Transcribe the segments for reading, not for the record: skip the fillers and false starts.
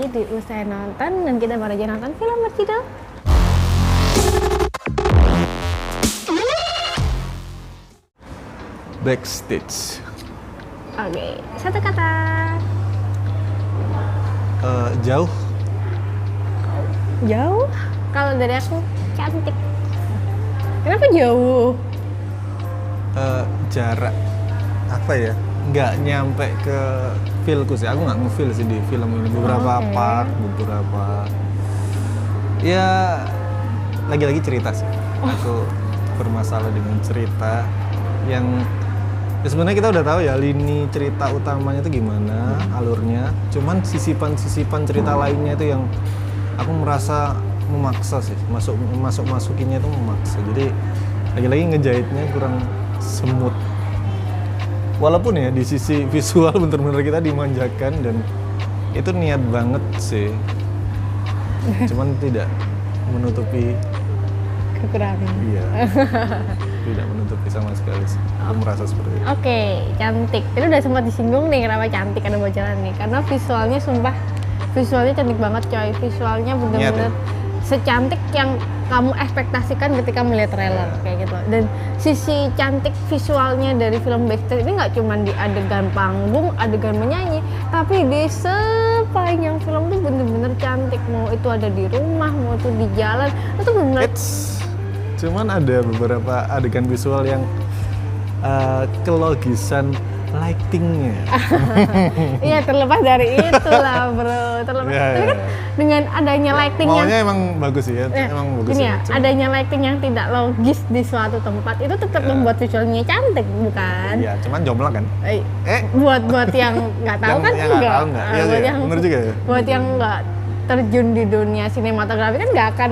lagi di Usai Nonton dan kita baru aja nonton film berjudul Backstage. Oke, satu kata. Jauh. Jauh? Kalau dari aku, cantik. Kenapa jauh? Jarak. Apa ya? Nggak nyampe ke feel-ku sih. Aku nggak nge-feel sih di film ini. Beberapa part, beberapa... Ya, lagi-lagi cerita sih. Aku bermasalah dengan cerita yang... Ya sebenarnya kita udah tahu ya lini cerita utamanya itu gimana, alurnya. Cuman sisipan-sisipan cerita lainnya itu yang aku merasa memaksa sih. Masukinnya itu memaksa. Jadi lagi-lagi ngejahitnya kurang semut. Walaupun ya di sisi visual bener-bener kita dimanjakan dan itu niat banget sih. Cuman tidak menutupi Kekurangan. iya. Tidak menutupi sama sekali sih. Aku merasa seperti itu. Oke, cantik. Itu udah sempat disinggung nih kenapa cantik ada bocoran nih. Karena visualnya sumpah, visualnya cantik banget coy. Visualnya bener-bener secantik yang kamu ekspektasikan ketika melihat trailer kayak gitu. Dan sisi cantik visualnya dari film Backstage ini nggak cuma di adegan panggung, adegan menyanyi, tapi di sepanjang film tuh bener-bener cantik. Mau itu ada di rumah, mau itu di jalan, itu bener-bener. Cuman ada beberapa adegan visual yang kelogisan lightingnya. Iya, terlepas dari itu lah bro, terlepas. Tapi kan dengan adanya lighting maunya emang bagus sih ya, emang bagus ya. Cuman, adanya lighting yang tidak logis di suatu tempat itu tetap membuat visualnya cantik, bukan? Iya, cuman jomplang kan? Buat yang nggak tahu kan yang enggak. Iya, Buat yang bener juga ya. Buat yang nggak terjun di dunia sinematografi kan nggak akan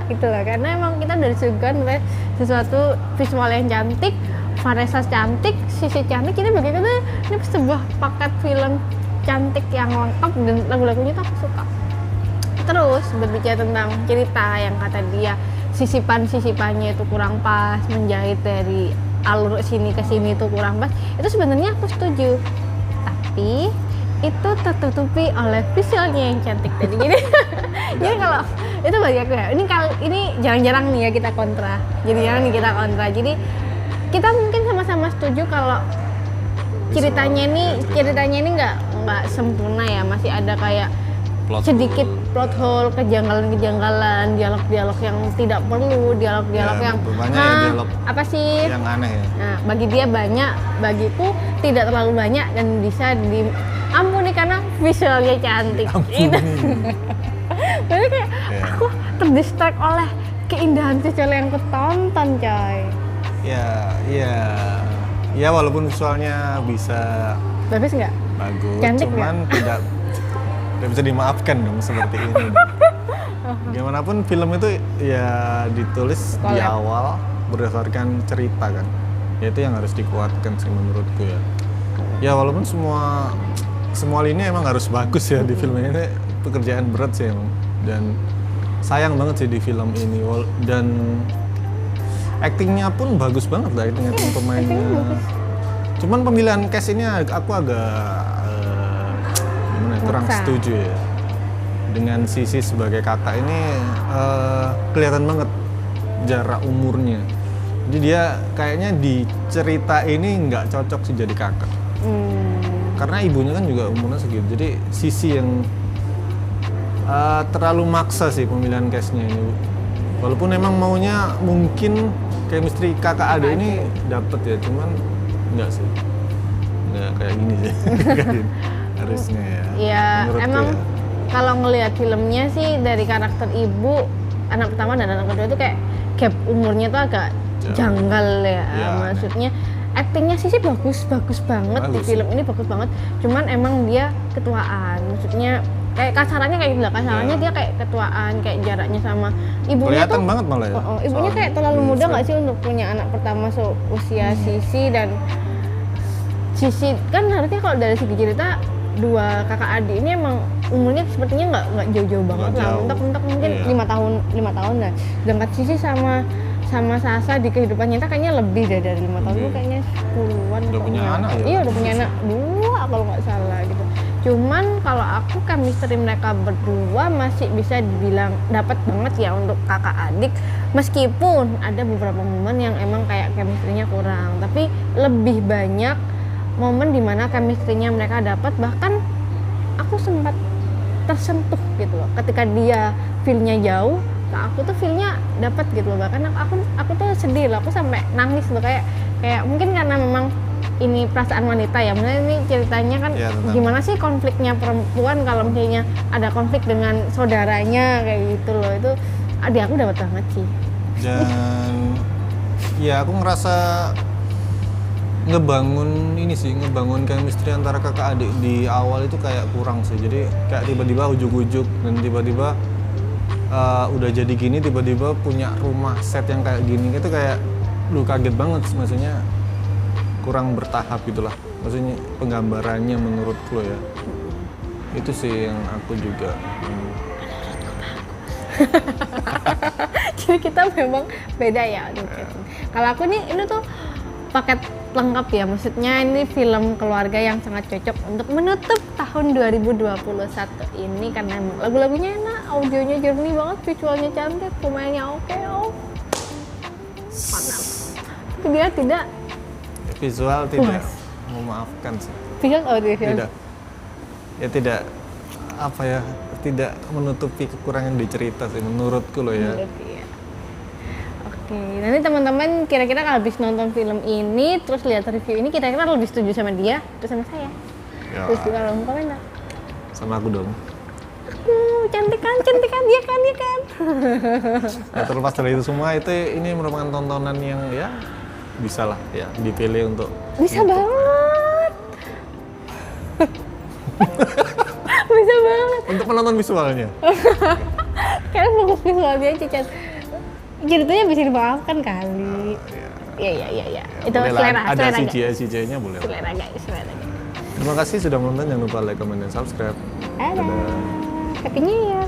gitu lah, karena emang kita udah disuguhkan oleh sesuatu visual yang cantik, Vanessa cantik, sisi cantik. Jadi bagi kita ini sebuah paket film cantik yang lengkap dan lagu-lagunya tuh aku suka. Terus berbicara tentang cerita yang kata dia sisipan-sisipannya itu kurang pas, menjahit dari alur sini ke sini itu kurang pas, itu sebenarnya aku setuju, tapi itu tertutupi oleh visualnya yang cantik tadi. Jadi kalau itu bagi aku ya, ini jarang-jarang nih ya kita kontra. Jadi jarang nih kita kontra. Jadi kita mungkin sama-sama setuju kalau ceritanya ini nggak sempurna ya, masih ada kayak sedikit plot hole, kejanggalan-kejanggalan, dialog-dialog yang tidak perlu, dialog-dialog yang dialog apa sih yang aneh ya. Nah, bagi dia banyak, bagiku tidak terlalu banyak dan bisa diampuni karena visualnya cantik. Itu. Jadi kayak aku terdistract oleh keindahan visual yang aku tonton, coy. Ya walaupun visualnya bisa Bagus nggak? bagus, Cantik cuman tidak bisa dimaafkan dong seperti ini. Gimana pun film itu ya ditulis di awal berdasarkan cerita kan, ya itu yang harus dikuatkan sih menurutku ya. Ya walaupun semua lini emang harus bagus ya di film ini, pekerjaan berat sih emang, dan sayang banget sih di film ini. Dan actingnya pun bagus banget lah, acting pemainnya. Cuman pemilihan cast ini aku agak kurang setuju ya. Dengan Sisi sebagai kakak ini kelihatan banget jarak umurnya. Jadi dia kayaknya di cerita ini nggak cocok sih jadi kakak. Karena ibunya kan juga umurnya segitu. Jadi Sisi yang terlalu maksa sih pemilihan castnya ini. Walaupun emang maunya mungkin chemistry kakak adik ini dapet ya, cuman enggak sih, nggak kayak gini sih. Harusnya ya. Iya, emang kalau ngelihat filmnya sih dari karakter ibu, anak pertama dan anak kedua itu kayak gap umurnya tuh agak janggal ya. Maksudnya aktingnya sih bagus banget di film ini, bagus banget. Cuman emang dia ketuaan, maksudnya kayak kasarannya kayak gitu, kasarannya dia kayak ketuaan, kayak jaraknya sama ibunya kelihatan tuh banget malah ya. Ibunya kayak terlalu muda nggak sih untuk punya anak pertama seusia Sisi. Dan Sisi kan harusnya kalau dari segi cerita dua kakak adik ini emang umurnya sepertinya nggak jauh-jauh banget lah, mentok mungkin 5 tahun lah. Sedangkan Sisi sama Sasa di kehidupan nyata kayaknya lebih dari 5 tahun, tuh kayaknya 10-an. Udah punya anak ya? Iya, udah punya anak 2 kalau nggak salah gitu. Cuman kalau aku chemistry mereka berdua masih bisa dibilang dapat banget ya untuk kakak adik. Meskipun ada beberapa momen yang emang kayak chemistry-nya kurang, tapi lebih banyak momen dimana chemistry-nya mereka dapat. Bahkan aku sempat tersentuh gitu loh ketika dia feel-nya jauh, aku tuh feel-nya dapat gitu loh. Bahkan aku tuh sedih loh, aku sampai nangis loh, kayak mungkin karena memang ini perasaan wanita ya. Maksudnya ini ceritanya kan Ya, gimana sih konfliknya perempuan kalau misalnya ada konflik dengan saudaranya kayak gitu loh. Itu adik aku dapat banget sih. Dan ya aku ngerasa ngebangun chemistry antara kakak adik di awal itu kayak kurang sih. Jadi kayak tiba-tiba ujuk-ujuk dan tiba-tiba udah jadi gini, tiba-tiba punya rumah set yang kayak gini, itu kayak lu kaget banget. Maksudnya kurang bertahap gitulah, maksudnya penggambarannya menurutku ya. Itu sih yang aku juga Jadi kita memang beda ya. Kalau aku nih ini tuh paket lengkap ya, maksudnya ini film keluarga yang sangat cocok untuk menutup tahun 2021 ini karena lagu-lagunya enak, audionya jernih banget, visualnya cantik, pemainnya oke, mantap. Tapi dia tidak visual tidak memaafkan sih. visual Tidak apa ya, tidak menutupi kekurangan di cerita sih menurutku loh ya. Iya. Oke, nanti teman-teman kira-kira kalau habis nonton film ini terus lihat review ini kira-kira lebih setuju sama dia atau sama saya? Ya, Terus di kolom komentar. sama aku dong. Cantik kan dia kan. Ya, terlepas dari itu semua, ini merupakan tontonan yang ya bisa lah ya dipilih untuk Bisa banget. Bisa banget. untuk menonton visualnya. Kalian fokus visualnya aja, Chan. Ceritanya bisa dimaafkan kali. Iya. Ya, Itu boleh lah, selera ada guys. CGI-nya boleh. Selera guys. Terima kasih sudah menonton, jangan lupa like, comment, dan subscribe. Dadah. Happy New Year.